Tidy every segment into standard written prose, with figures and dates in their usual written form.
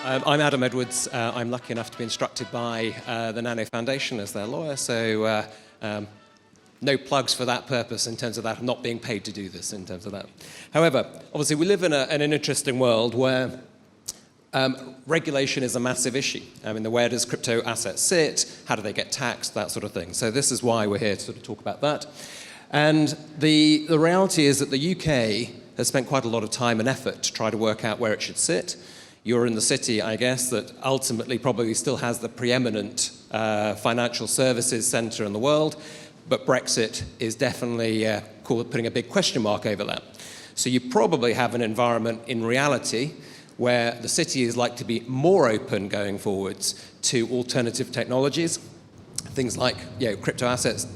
I'm Adam Edwards. I'm lucky enough to be instructed by the Nano Foundation as their lawyer, so no plugs for that purpose in terms of that. I'm not being paid to do this in terms of that. However, obviously we live in an interesting world where regulation is a massive issue. I mean, where does crypto assets sit? How do they get taxed? That sort of thing. So this is why we're here to sort of talk about that. And the reality is that the UK has spent quite a lot of time and effort to try to work out where it should sit. You're in the city, I guess, that ultimately probably still has the preeminent financial services centre in the world, but Brexit is definitely putting a big question mark over that. So you probably have an environment in reality where the city is likely to be more open going forwards to alternative technologies, things like crypto assets,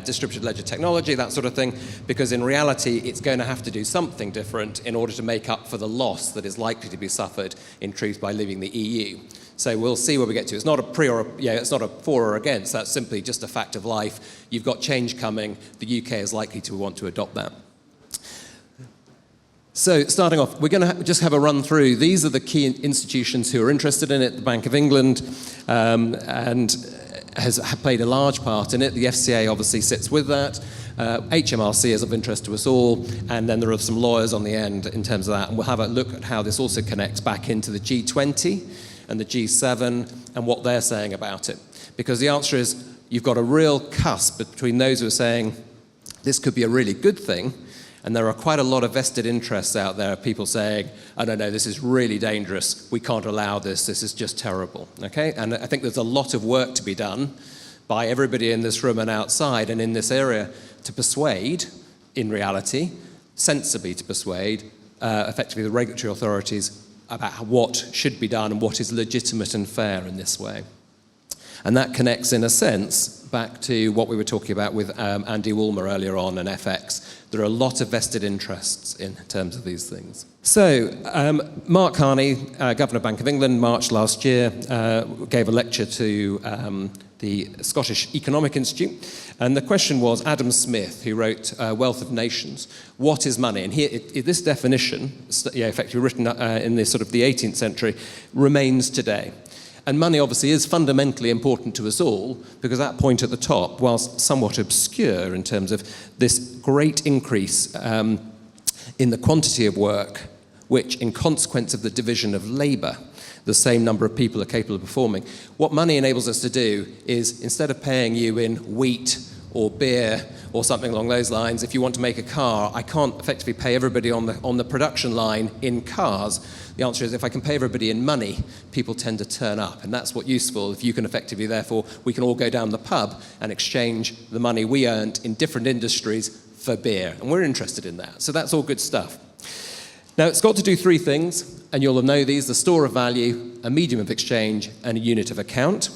distributed ledger technology, that sort of thing, because in reality it's going to have to do something different in order to make up for the loss that is likely to be suffered in truth by leaving the EU. So we'll see where we get to. It's not a it's not a for or against. That's simply just a fact of life. You've got change coming. The UK is likely to want to adopt that. So starting off, we're going to just have a run through. These are the key institutions who are interested in it. The Bank of England and has played a large part in it. The FCA obviously sits with that. HMRC is of interest to us all, and then there are some lawyers on the end in terms of that. And we'll have a look at how this also connects back into the G20 and the G7 and what they're saying about it. Because the answer is, you've got a real cusp between those who are saying this could be a really good thing, and there are quite a lot of vested interests out there, people saying, I don't know, this is really dangerous, we can't allow this is just terrible, okay? And I think there's a lot of work to be done by everybody in this room and outside and in this area to persuade, in reality, sensibly to persuade, effectively the regulatory authorities about what should be done and what is legitimate and fair in this way. And that connects, in a sense, back to what we were talking about with Andy Woolmer earlier on and FX. There are a lot of vested interests in terms of these things. So, Mark Carney, Governor of Bank of England, March last year, gave a lecture to the Scottish Economic Institute. And the question was, Adam Smith, who wrote Wealth of Nations, what is money? And here, this definition, effectively written in the sort of the 18th century, remains today. And money obviously is fundamentally important to us all, because that point at the top, whilst somewhat obscure in terms of this great increase in the quantity of work, which in consequence of the division of labour, the same number of people are capable of performing. What money enables us to do is, instead of paying you in wheat or beer or something along those lines, if you want to make a car, I can't effectively pay everybody on the production line in cars. The answer is, if I can pay everybody in money, people tend to turn up, and that's what's useful. If you can effectively, therefore, we can all go down the pub and exchange the money we earned in different industries for beer, and we're interested in that. So that's all good stuff. Now, it's got to do three things, and you'll know these: the store of value, a medium of exchange, and a unit of account.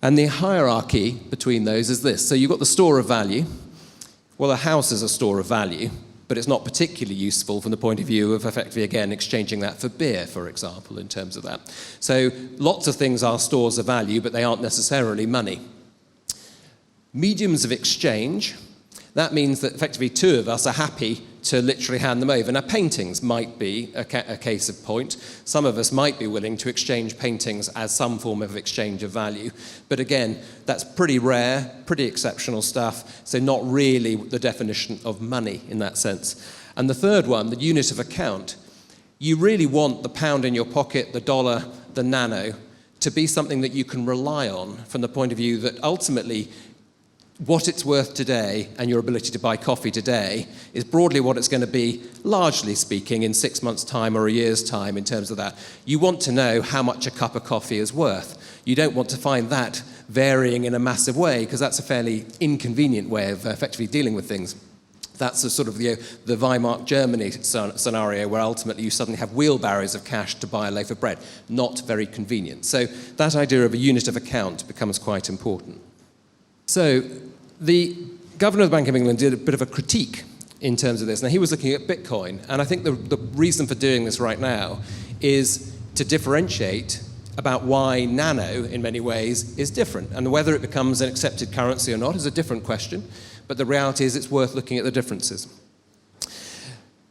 And the hierarchy between those is this. So you've got the store of value. Well, a house is a store of value, but it's not particularly useful from the point of view of effectively, again, exchanging that for beer, for example, in terms of that. So lots of things are stores of value, but they aren't necessarily money. Mediums of exchange, that means that effectively two of us are happy to literally hand them over. Now, paintings might be a case of point. Some of us might be willing to exchange paintings as some form of exchange of value. But again, that's pretty rare, pretty exceptional stuff, so not really the definition of money in that sense. And the third one, the unit of account, you really want the pound in your pocket, the dollar, the nano, to be something that you can rely on from the point of view that ultimately what it's worth today and your ability to buy coffee today is broadly what it's going to be, largely speaking, in 6 months' time or a year's time in terms of that. You want to know how much a cup of coffee is worth. You don't want to find that varying in a massive way, because that's a fairly inconvenient way of effectively dealing with things. That's a sort of the Weimar Germany scenario where ultimately you suddenly have wheelbarrows of cash to buy a loaf of bread. Not very convenient. So that idea of a unit of account becomes quite important. So the Governor of the Bank of England did a bit of a critique in terms of this. Now, he was looking at Bitcoin, and I think the reason for doing this right now is to differentiate about why Nano, in many ways, is different. And whether it becomes an accepted currency or not is a different question, but the reality is it's worth looking at the differences.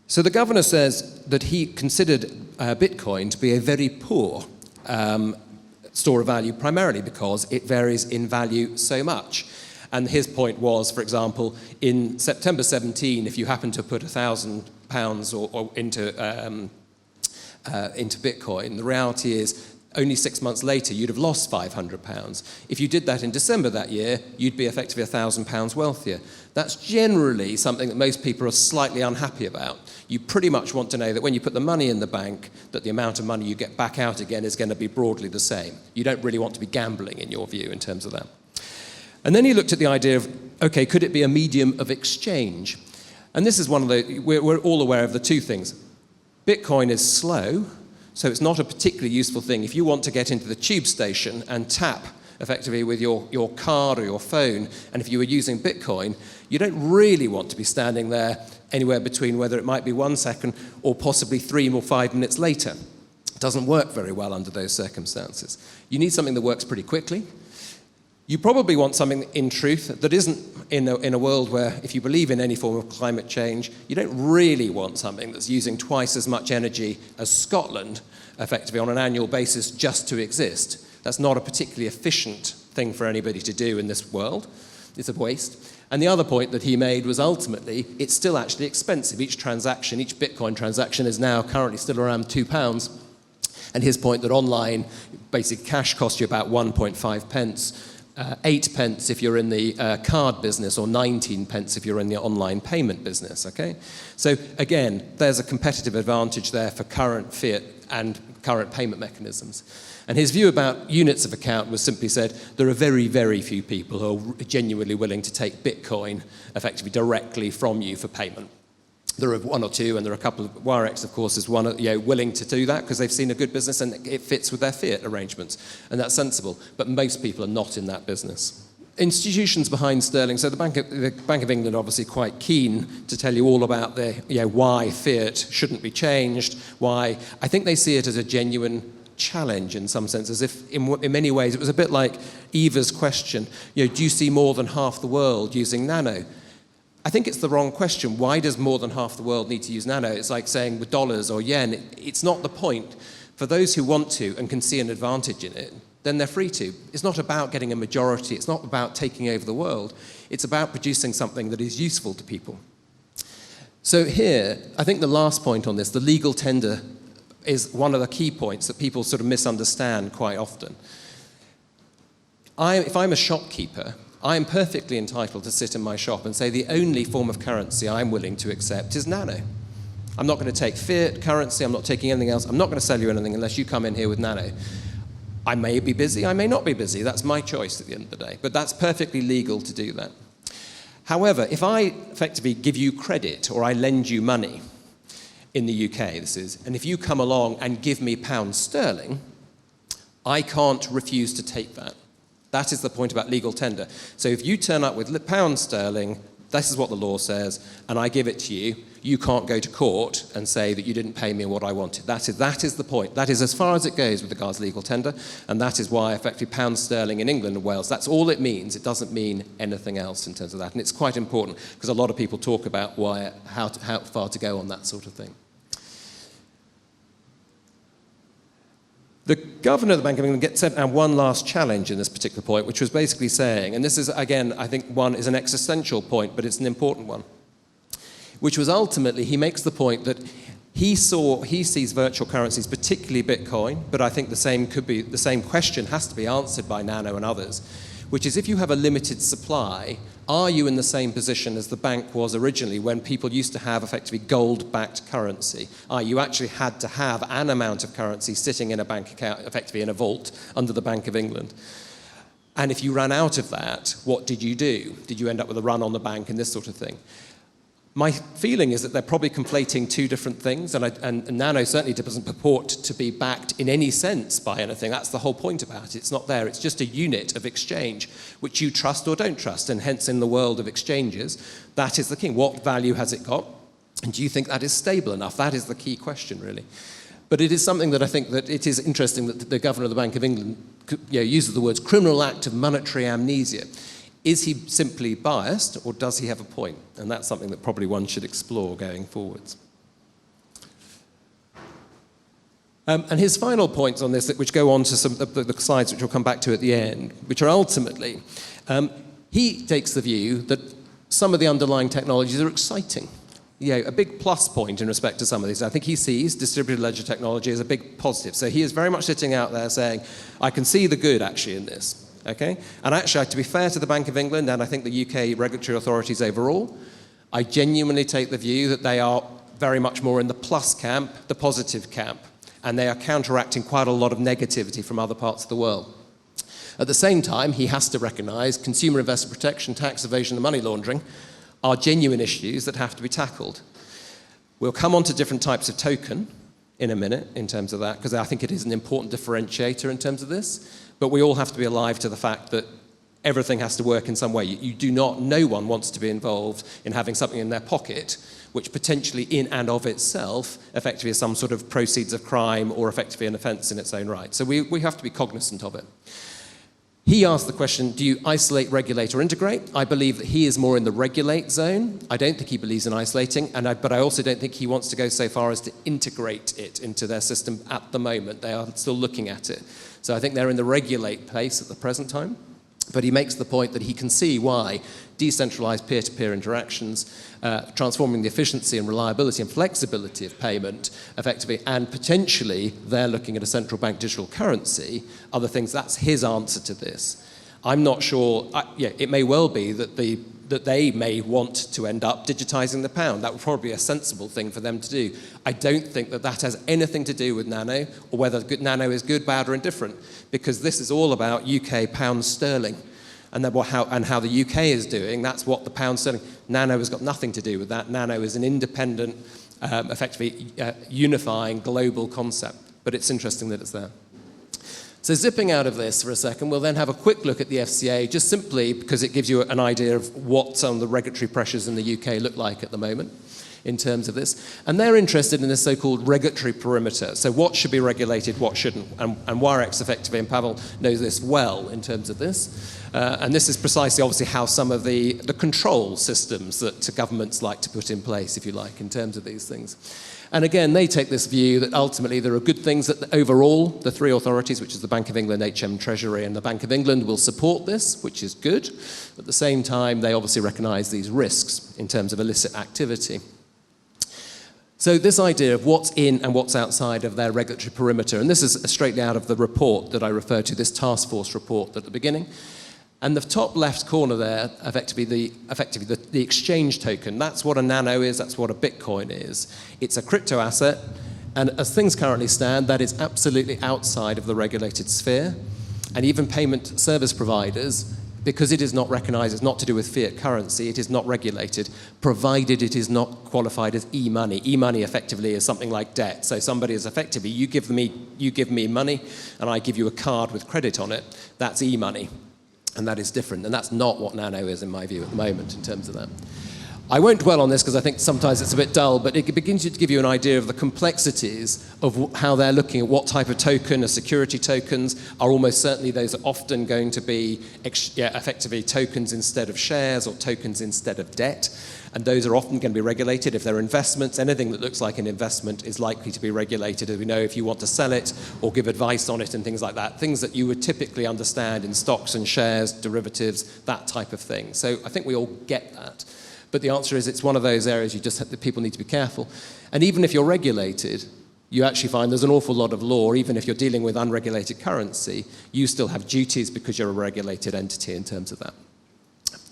So the governor says that he considered Bitcoin to be a very poor store of value, primarily because it varies in value so much. And his point was, for example, in September 17, if you happen to put £1,000 or into Bitcoin, the reality is only 6 months later you'd have lost £500. If you did that in December that year, you'd be effectively £1,000 wealthier. That's generally something that most people are slightly unhappy about. You pretty much want to know that when you put the money in the bank, that the amount of money you get back out again is going to be broadly the same. You don't really want to be gambling, in your view, in terms of that. And then he looked at the idea of, okay, could it be a medium of exchange? And this is one of the, we're all aware of the two things. Bitcoin is slow, so it's not a particularly useful thing. If you want to get into the tube station and tap effectively with your card or your phone, and if you were using Bitcoin, you don't really want to be standing there anywhere between whether it might be 1 second or possibly 3 or 5 minutes later. It doesn't work very well under those circumstances. You need something that works pretty quickly. You probably want something, in truth, that isn't in a world where, if you believe in any form of climate change, you don't really want something that's using twice as much energy as Scotland, effectively, on an annual basis just to exist. That's not a particularly efficient thing for anybody to do in this world. It's a waste. And the other point that he made was ultimately, it's still actually expensive. Each transaction, each Bitcoin transaction is now currently still around £2. And his point that online, basic cash costs you about 1.5 pence, 8 pence if you're in the card business, or 19 pence if you're in the online payment business, okay? So again, there's a competitive advantage there for current fiat and current payment mechanisms. And his view about units of account was simply said, there are very, very few people who are genuinely willing to take Bitcoin effectively directly from you for payment. There are one or two, and there are a couple of, Wirex, of course, is one willing to do that because they've seen a good business and it fits with their fiat arrangements, and that's sensible. But most people are not in that business. Institutions behind sterling, so the Bank of England are obviously quite keen to tell you all about why fiat shouldn't be changed, why. I think they see it as a genuine challenge in some sense, as if in many ways it was a bit like Eva's question, do you see more than half the world using Nano? I think it's the wrong question. Why does more than half the world need to use Nano? It's like saying with dollars or yen, it's not the point. For those who want to and can see an advantage in it, then they're free to. It's not about getting a majority. It's not about taking over the world. It's about producing something that is useful to people. So here, I think the last point on this, the legal tender, is one of the key points that people sort of misunderstand quite often. If I'm a shopkeeper, I am perfectly entitled to sit in my shop and say the only form of currency I'm willing to accept is Nano. I'm not going to take fiat currency, I'm not taking anything else, I'm not going to sell you anything unless you come in here with Nano. I may be busy, I may not be busy, that's my choice at the end of the day, but that's perfectly legal to do that. However, if I effectively give you credit or I lend you money, in the UK this is, and if you come along and give me pounds sterling, I can't refuse to take that. That is the point about legal tender. So if you turn up with pounds sterling, this is what the law says, and I give it to you, you can't go to court and say that you didn't pay me what I wanted. That is the point. That is as far as it goes with regards to legal tender, and that is why effectively pounds sterling in England and Wales, that's all it means. It doesn't mean anything else in terms of that. And it's quite important because a lot of people talk about how far to go on that sort of thing. The governor of the Bank of England sent out one last challenge in this particular point, which was basically saying, and this is, again, I think one is an existential point, but it's an important one, which was ultimately, he makes the point that he sees virtual currencies, particularly Bitcoin, but I think the same question has to be answered by Nano and others, which is if you have a limited supply, are you in the same position as the bank was originally when people used to have effectively gold-backed currency? You actually had to have an amount of currency sitting in a bank account, effectively in a vault under the Bank of England. And if you ran out of that, what did you do? Did you end up with a run on the bank and this sort of thing? My feeling is that they're probably conflating two different things, and Nano certainly doesn't purport to be backed in any sense by anything. That's the whole point about it. It's not there. It's just a unit of exchange, which you trust or don't trust, and hence in the world of exchanges, that is the key. What value has it got? And do you think that is stable enough? That is the key question, really. But it is something that I think that it is interesting that the governor of the Bank of England uses the words criminal act of monetary amnesia. Is he simply biased, or does he have a point? And that's something that probably one should explore going forwards. And his final points on this, which go on to some of the slides which we'll come back to at the end, which are ultimately, he takes the view that some of the underlying technologies are exciting. A big plus point in respect to some of these. I think he sees distributed ledger technology as a big positive. So he is very much sitting out there saying, I can see the good actually in this. Okay? And actually, to be fair to the Bank of England and I think the UK regulatory authorities overall, I genuinely take the view that they are very much more in the plus camp, the positive camp, and they are counteracting quite a lot of negativity from other parts of the world. At the same time, he has to recognise consumer investor protection, tax evasion and money laundering are genuine issues that have to be tackled. We'll come on to different types of token in a minute in terms of that, because I think it is an important differentiator in terms of this, but we all have to be alive to the fact that everything has to work in some way. No one wants to be involved in having something in their pocket which potentially in and of itself effectively is some sort of proceeds of crime or effectively an offence in its own right. So we have to be cognizant of it. He asked the question, do you isolate, regulate, or integrate? I believe that he is more in the regulate zone. I don't think he believes in isolating, but I also don't think he wants to go so far as to integrate it into their system at the moment. They are still looking at it. So I think they're in the regulate place at the present time. But he makes the point that he can see why decentralized peer-to-peer interactions, transforming the efficiency and reliability and flexibility of payment effectively, and potentially they're looking at a central bank digital currency, other things, that's his answer to this. I'm not sure, it may well be that they may want to end up digitizing the pound. That would probably be a sensible thing for them to do. I don't think that that has anything to do with Nano, or whether Nano is good, bad, or indifferent, because this is all about UK pound sterling, and how the UK is doing. That's what the pound sterling. Nano has got nothing to do with that. Nano is an independent, effectively unifying global concept, but it's interesting that it's there. So zipping out of this for a second, we'll then have a quick look at the FCA, just simply because it gives you an idea of what some of the regulatory pressures in the UK look like at the moment in terms of this. And they're interested in this so-called regulatory perimeter. So what should be regulated, what shouldn't. And Wirex effectively, and Pavel knows this well in terms of this. And this is precisely, obviously, how some of the control systems that governments like to put in place, if you like, in terms of these things. And again, they take this view that ultimately there are good things that overall the three authorities, which is the Bank of England, HM Treasury, and the Bank of England, will support this, which is good. At the same time, they obviously recognise these risks in terms of illicit activity. So this idea of what's in and what's outside of their regulatory perimeter, and this is straightly out of the report that I referred to, this task force report at the beginning. And the top left corner there, effectively the exchange token, that's what a Nano is, that's what a Bitcoin is. It's a crypto asset, and as things currently stand, that is absolutely outside of the regulated sphere. And even payment service providers, because it is not recognized, it's not to do with fiat currency, it is not regulated, provided it is not qualified as e-money. E-money effectively is something like debt. So somebody is effectively, you give me money, and I give you a card with credit on it, that's e-money. And that is different, and that's not what Nano is in my view at the moment in terms of that. I won't dwell on this because I think sometimes it's a bit dull, but it begins to give you an idea of the complexities of how they're looking at what type of token, or security tokens are almost certainly those are often going to be effectively tokens instead of shares or tokens instead of debt. And those are often going to be regulated. If they're investments, anything that looks like an investment is likely to be regulated, as we know, if you want to sell it or give advice on it and things like that. Things that you would typically understand in stocks and shares, derivatives, that type of thing. So I think we all get that. But the answer is it's one of those areas that people need to be careful. And even if you're regulated, you actually find there's an awful lot of law. Even if you're dealing with unregulated currency, you still have duties because you're a regulated entity in terms of that.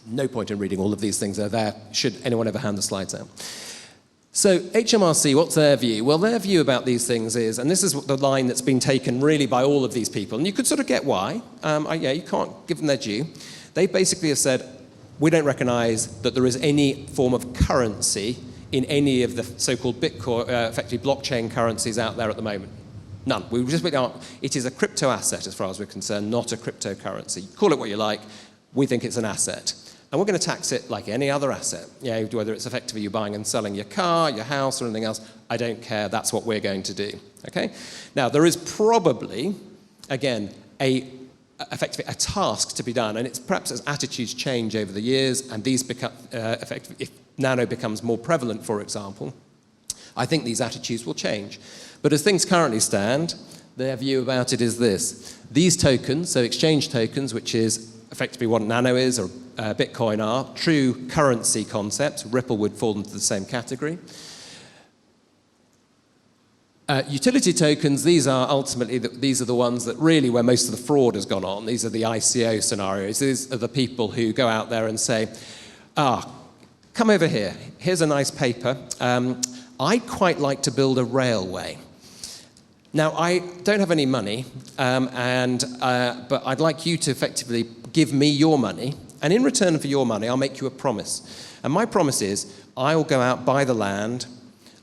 No point in reading all of these things. They're there. Should anyone ever hand the slides out? So HMRC, what's their view? Well, their view about these things is, and this is the line that's been taken really by all of these people, and you could sort of get why. You can't give them their due. They basically have said, we don't recognize that there is any form of currency in any of the so-called Bitcoin, effectively blockchain currencies out there at the moment. None. We just it is a crypto asset as far as we're concerned, not a cryptocurrency. Call it what you like. We think it's an asset. And we're going to tax it like any other asset. Whether it's effectively you buying and selling your car, your house, or anything else, I don't care. That's what we're going to do. Okay? Now, there is probably, again, effectively a task to be done, and it's perhaps as attitudes change over the years, and these become, effectively, if Nano becomes more prevalent, for example, I think these attitudes will change. But as things currently stand, their view about it is this. These tokens, so exchange tokens, which is effectively what Nano is or Bitcoin are, true currency concepts. Ripple would fall into the same category. Utility tokens, these are ultimately, these are the ones that really where most of the fraud has gone on. These are the ICO scenarios. These are the people who go out there and say, come over here. Here's a nice paper. I'd quite like to build a railway. Now, I don't have any money, but I'd like you to effectively give me your money, and in return for your money, I'll make you a promise. And my promise is, I'll go out, buy the land,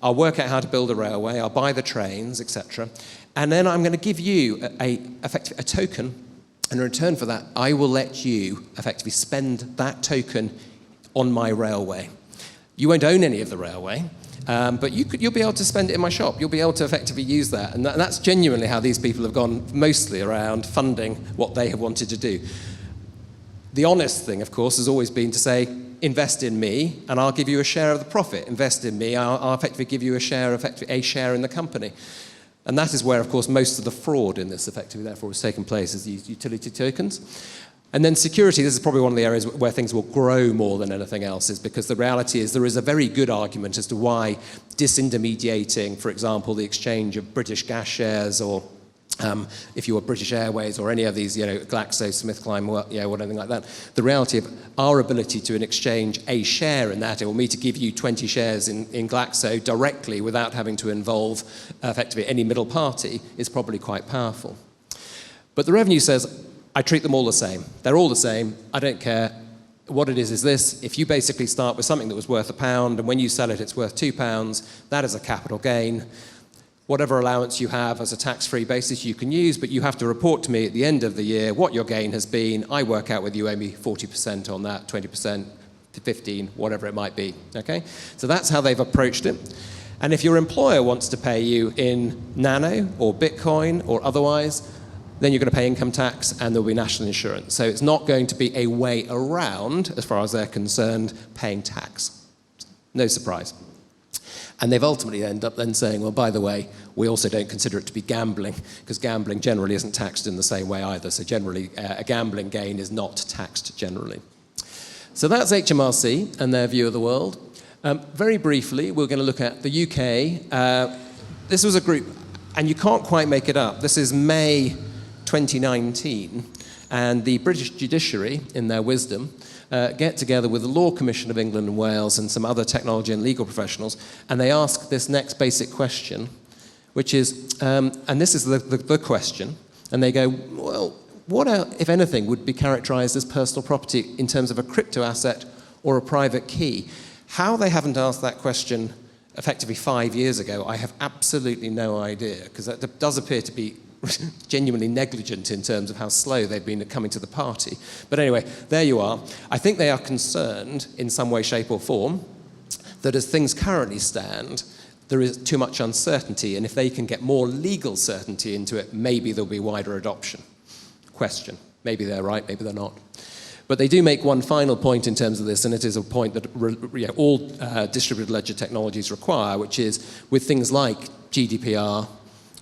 I'll work out how to build a railway, I'll buy the trains, etc. And then I'm going to give you effectively a token, and in return for that, I will let you effectively spend that token on my railway. You won't own any of the railway, but you'll be able to spend it in my shop. You'll be able to effectively use that. And that's genuinely how these people have gone mostly around funding what they have wanted to do. The honest thing, of course, has always been to say, invest in me, and I'll give you a share of the profit. Invest in me, I'll effectively give you a share in the company. And that is where, of course, most of the fraud in this effectively, therefore, has taken place, is these utility tokens. And then security, this is probably one of the areas where things will grow more than anything else, is because the reality is there is a very good argument as to why disintermediating, for example, the exchange of British gas shares, or if you were British Airways or any of these, GlaxoSmithKline, or anything like that, the reality of our ability to exchange a share in that, or me to give you 20 shares in Glaxo directly without having to involve effectively any middle party, is probably quite powerful. But the revenue says, I treat them all the same. They're all the same. I don't care. What it is this. If you basically start with something that was worth £1, and when you sell it, it's worth £2, that is a capital gain. Whatever allowance you have as a tax-free basis you can use, but you have to report to me at the end of the year what your gain has been. I work out whether you owe me 40% on that, 20%, 15%, whatever it might be, okay? So that's how they've approached it. And if your employer wants to pay you in Nano or Bitcoin or otherwise, then you're going to pay income tax and there'll be national insurance. So it's not going to be a way around, as far as they're concerned, paying tax. No surprise. And they've ultimately ended up then saying, well, by the way, we also don't consider it to be gambling, because gambling generally isn't taxed in the same way either. So generally, a gambling gain is not taxed generally. So that's HMRC and their view of the world. Very briefly, we're going to look at the UK. This was a group, and you can't quite make it up. This is May 2019, and the British judiciary, in their wisdom, get together with the Law Commission of England and Wales and some other technology and legal professionals, and they ask this next basic question, which is, and this is the question, and they go, well, what, if anything, would be characterized as personal property in terms of a crypto asset or a private key? How they haven't asked that question effectively 5 years ago, I have absolutely no idea, because that does appear to be genuinely negligent in terms of how slow they've been at coming to the party. But anyway, there you are. I think they are concerned in some way, shape or form that as things currently stand, there is too much uncertainty, and if they can get more legal certainty into it, maybe there'll be wider adoption. Question. Maybe they're right, maybe they're not. But they do make one final point in terms of this, and it is a point that all distributed ledger technologies require, which is with things like GDPR,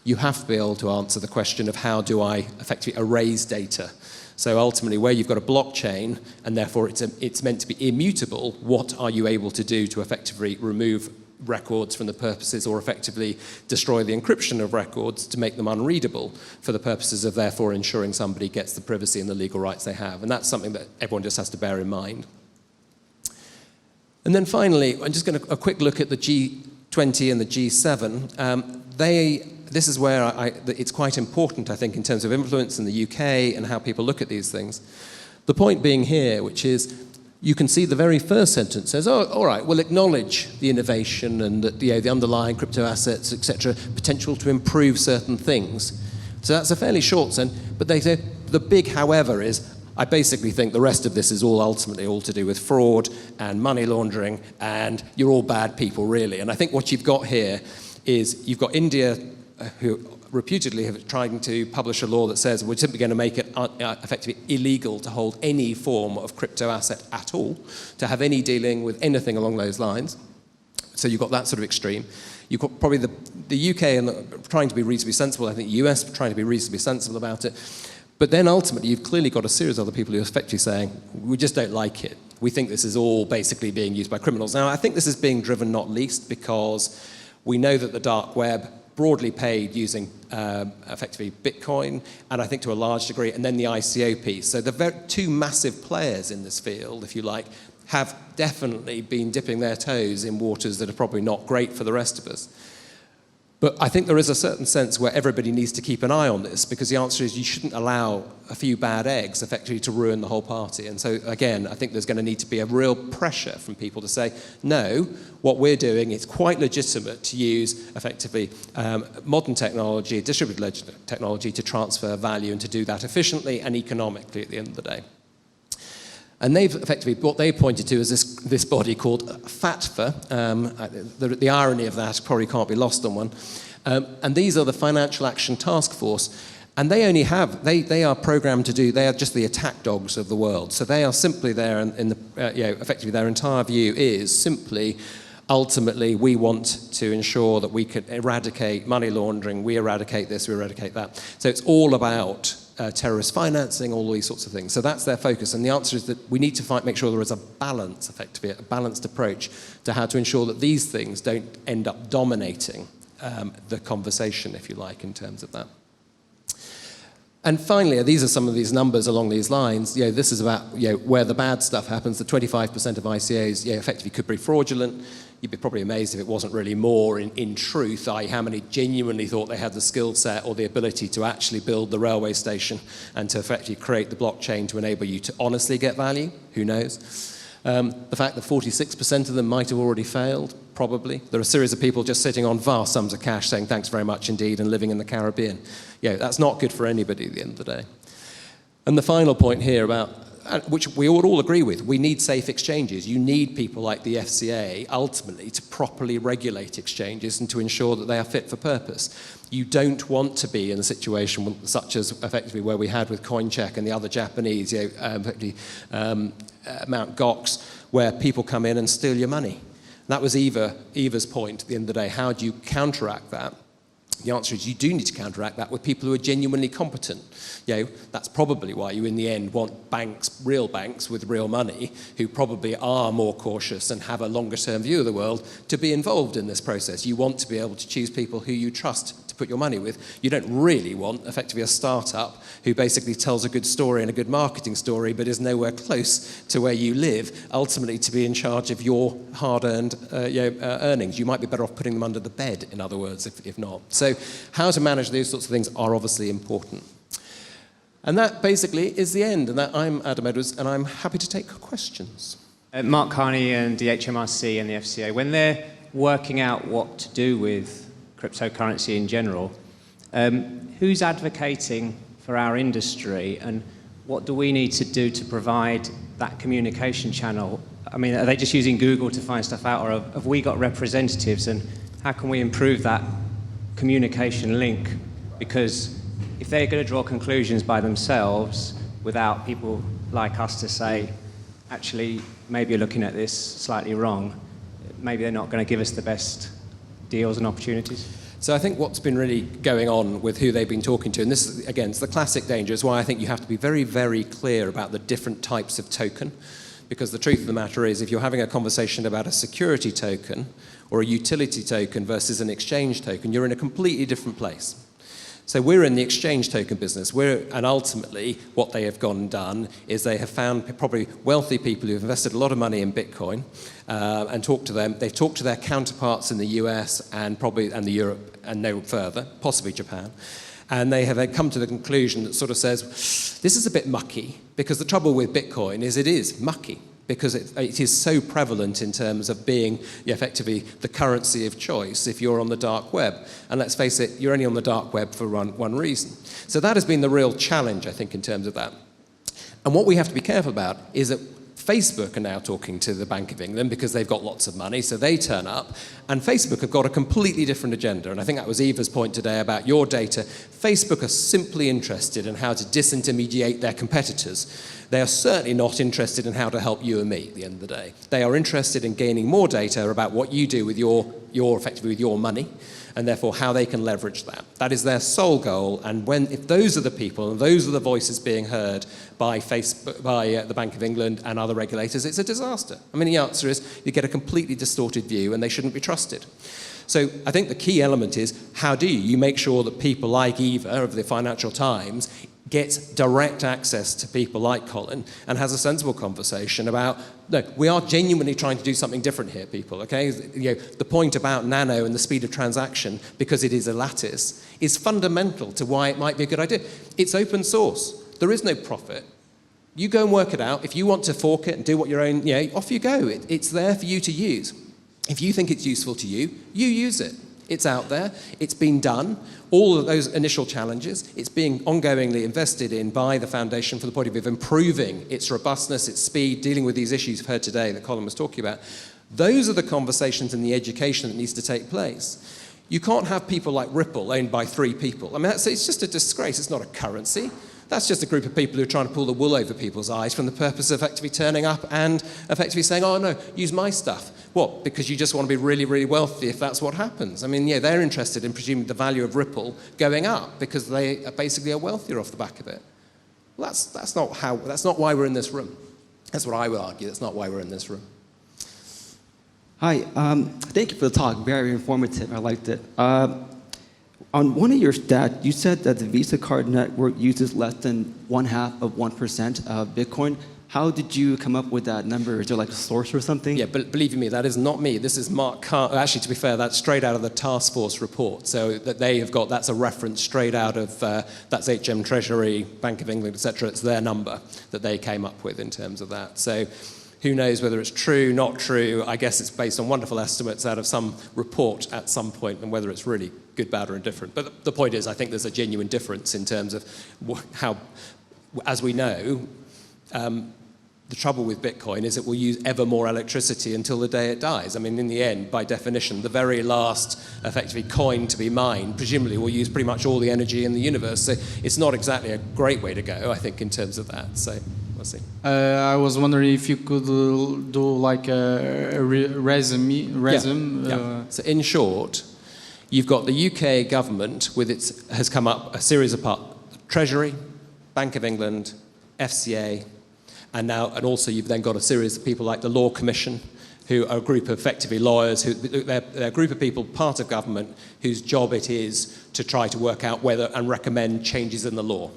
you have to be able to answer the question of how do I effectively erase data. So ultimately, where you've got a blockchain, and therefore it's meant to be immutable, what are you able to do to effectively remove records from the purposes, or effectively destroy the encryption of records to make them unreadable for the purposes of therefore ensuring somebody gets the privacy and the legal rights they have. And that's something that everyone just has to bear in mind. And then finally, I'm just going to a quick look at the G20 and the G7. This is where it's quite important, I think, in terms of influence in the UK and how people look at these things. The point being here, which is, you can see the very first sentence says, oh, all right, we'll acknowledge the innovation and the underlying crypto assets, etc., potential to improve certain things. So that's a fairly short sentence, but they say the big however is, I basically think the rest of this is all ultimately all to do with fraud and money laundering, and you're all bad people, really. And I think what you've got here is you've got India, who reputedly have tried to publish a law that says we're simply going to make it effectively illegal to hold any form of crypto asset at all, to have any dealing with anything along those lines. So you've got that sort of extreme. You've got probably the UK and trying to be reasonably sensible. I think the US trying to be reasonably sensible about it. But then ultimately, you've clearly got a series of other people who are effectively saying, we just don't like it. We think this is all basically being used by criminals. Now, I think this is being driven not least because we know that the dark web broadly paid using effectively Bitcoin, and I think to a large degree, and then the ICO piece. So the two massive players in this field, if you like, have definitely been dipping their toes in waters that are probably not great for the rest of us. But I think there is a certain sense where everybody needs to keep an eye on this, because the answer is you shouldn't allow a few bad eggs effectively to ruin the whole party. And so again, I think there's going to need to be a real pressure from people to say, no, what we're doing is quite legitimate to use effectively modern technology, distributed technology to transfer value and to do that efficiently and economically at the end of the day. And they've effectively, what they pointed to is this body called FATFA. The irony of that probably can't be lost on one. And these are the Financial Action Task Force. And they only have, they are programmed to do, they are just the attack dogs of the world. So they are simply there in the, effectively their entire view is simply, ultimately, we want to ensure that we can eradicate money laundering, we eradicate this, we eradicate that. So it's all about terrorist financing, all these sorts of things. So that's their focus. And the answer is that we need to make sure there is a balance, effectively, a balanced approach to how to ensure that these things don't end up dominating the conversation, if you like, in terms of that. And finally, these are some of these numbers along these lines. This is about where the bad stuff happens. The 25% of ICOs effectively could be fraudulent. You'd be probably amazed if it wasn't really more in truth, i.e. how many genuinely thought they had the skill set or the ability to actually build the railway station and to effectively create the blockchain to enable you to honestly get value. Who knows? The fact that 46% of them might have already failed, probably. There are a series of people just sitting on vast sums of cash saying thanks very much indeed and living in the Caribbean. That's not good for anybody at the end of the day. And the final point here about, which we would all agree with, we need safe exchanges. You need people like the FCA ultimately to properly regulate exchanges and to ensure that they are fit for purpose. You don't want to be in a situation such as effectively where we had with CoinCheck and the other Japanese, Mt. Gox, where people come in and steal your money. That was Eva's point at the end of the day. How do you counteract that? The answer is you do need to counteract that with people who are genuinely competent. That's probably why you in the end want banks, real banks with real money, who probably are more cautious and have a longer term view of the world, to be involved in this process. You want to be able to choose people who you trust to put your money with. You don't really want effectively a startup who basically tells a good story and a good marketing story but is nowhere close to where you live, ultimately to be in charge of your hard-earned earnings. You might be better off putting them under the bed, in other words, if not. So how to manage these sorts of things are obviously important. And that basically is the end. And I'm Adam Edwards, and I'm happy to take questions. Mark Carney and the HMRC and the FCA, when they're working out what to do with cryptocurrency in general, who's advocating for our industry, and what do we need to do to provide that communication channel? I mean, are they just using Google to find stuff out, or have we got representatives, and how can we improve that communication link? Because if they're going to draw conclusions by themselves without people like us to say, actually, maybe you're looking at this slightly wrong, maybe they're not going to give us the best deals and opportunities. So I think what's been really going on with who they've been talking to, and this, again, is the classic danger, is why I think you have to be very, very clear about the different types of token. Because the truth of the matter is, if you're having a conversation about a security token or a utility token versus an exchange token, you're in a completely different place. So we're in the exchange token business. And ultimately, what they have gone and done is they have found probably wealthy people who have invested a lot of money in Bitcoin and talked to them. They've talked to their counterparts in the US and the Europe and no further, possibly Japan. And they have come to the conclusion that sort of says, this is a bit mucky, because the trouble with Bitcoin is it is mucky, because it is so prevalent in terms of being effectively the currency of choice if you're on the dark web. And let's face it, you're only on the dark web for one reason. So that has been the real challenge, I think, in terms of that. And what we have to be careful about is that Facebook are now talking to the Bank of England because they've got lots of money, so they turn up. And Facebook have got a completely different agenda. And I think that was Eva's point today about your data. Facebook are simply interested in how to disintermediate their competitors. They are certainly not interested in how to help you and me at the end of the day. They are interested in gaining more data about what you do with your effectively with your money, and therefore how they can leverage that. That is their sole goal, and if those are the people, and those are the voices being heard by Facebook, by the Bank of England and other regulators, it's a disaster. I mean, the answer is you get a completely distorted view, and they shouldn't be trusted. So I think the key element is, how do you make sure that people like Eva of the Financial Times gets direct access to people like Colin and has a sensible conversation about, no, we are genuinely trying to do something different here, people, okay? You know, the point about Nano and the speed of transaction, because it is a lattice, is fundamental to why it might be a good idea. It's open source. There is no profit. You go and work it out. If you want to fork it and do what your own, off you go. It's there for you to use. If you think it's useful to you, you use it. It's out there. It's been done. All of those initial challenges, it's being ongoingly invested in by the Foundation for the point of view of improving its robustness, its speed, dealing with these issues you've heard today that Colin was talking about. Those are the conversations and the education that needs to take place. You can't have people like Ripple owned by 3 people. I mean, it's just a disgrace. It's not a currency. That's just a group of people who are trying to pull the wool over people's eyes from the purpose of effectively turning up and effectively saying, oh, no, use my stuff. What? Because you just want to be really, really wealthy if that's what happens. I mean, they're interested in presuming the value of Ripple going up because they basically are wealthier off the back of it. Well, that's not why we're in this room. That's what I would argue. That's not why we're in this room. Hi. Thank you for the talk. Very informative. I liked it. On one of your stats, you said that the Visa card network uses less than 0.5% of Bitcoin. How did you come up with that number? Is there like a source or something? Yeah, but believe me, that is not me. This is Mark Carr. Actually, to be fair, that's straight out of the task force report. So that they have got, that's a reference straight out of, that's HM Treasury, Bank of England, etc. It's their number that they came up with in terms of that. So who knows whether it's true, not true. I guess it's based on wonderful estimates out of some report at some point, and whether it's really good, bad, or indifferent. But the point is, I think there's a genuine difference in terms of how, as we know, the trouble with Bitcoin is it will use ever more electricity until the day it dies. I mean, in the end, by definition, the very last, effectively, coin to be mined presumably will use pretty much all the energy in the universe. So it's not exactly a great way to go, I think, in terms of that. So we'll see. I was wondering if you could do like a resume. Yeah. So in short, you've got the UK government has come up a series of Treasury, Bank of England, FCA, and also you've then got a series of people like the Law Commission, who are a group of effectively lawyers, they're a group of people, part of government, whose job it is to try to work out whether and recommend changes in the law.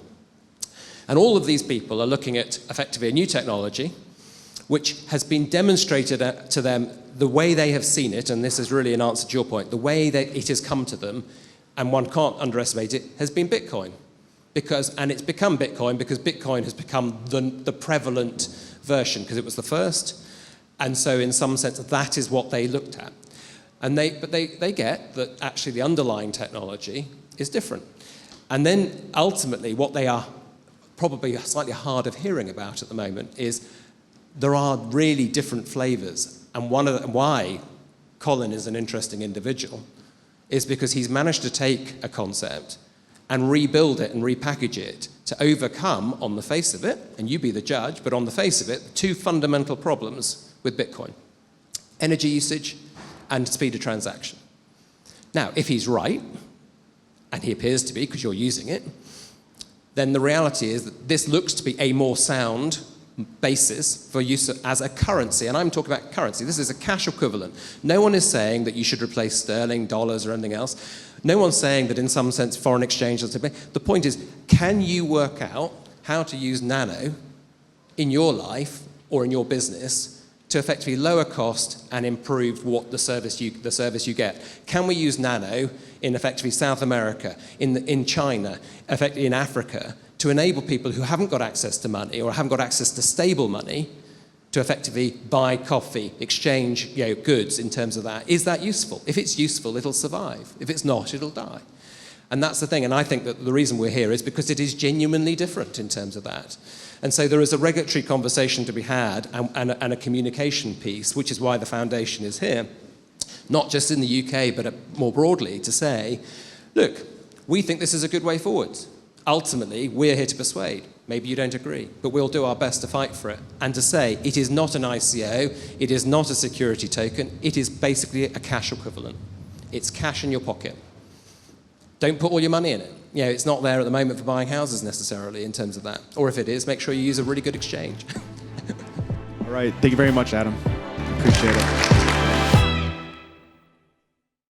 And all of these people are looking at effectively a new technology, which has been demonstrated to them the way they have seen it, and this is really an answer to your point, the way that it has come to them, and one can't underestimate it, has been Bitcoin. And it's become Bitcoin because Bitcoin has become the prevalent version, because it was the first. And so in some sense, that is what they looked at. But they get that actually the underlying technology is different. And then ultimately what they are probably slightly hard of hearing about at the moment is there are really different flavors. And why Colin is an interesting individual is because he's managed to take a concept and rebuild it and repackage it to overcome, on the face of it, and you be the judge, but on the face of it, 2 fundamental problems with Bitcoin: energy usage and speed of transaction. Now, if he's right, and he appears to be because you're using it, then the reality is that this looks to be a more sound basis for use as a currency. And I'm talking about currency. This is a cash equivalent. No one is saying that you should replace sterling, dollars, or anything else. No one's saying that in some sense foreign exchange is. The point is, can you work out how to use Nano in your life or in your business to effectively lower cost and improve what the service you get? Can we use Nano in effectively South America, in China, effectively in Africa, to enable people who haven't got access to money or haven't got access to stable money to effectively buy coffee, exchange goods in terms of that? Is that useful? If it's useful, it'll survive. If it's not, it'll die. And that's the thing. And I think that the reason we're here is because it is genuinely different in terms of that. And so there is a regulatory conversation to be had and a communication piece, which is why the foundation is here, not just in the UK, but more broadly, to say, look, we think this is a good way forward. Ultimately, we're here to persuade. Maybe you don't agree, but we'll do our best to fight for it. And to say it is not an ICO, it is not a security token, it is basically a cash equivalent. It's cash in your pocket. Don't put all your money in it. You know, it's not there at the moment for buying houses necessarily in terms of that. Or if it is, make sure you use a really good exchange. All right, thank you very much, Adam. Appreciate it.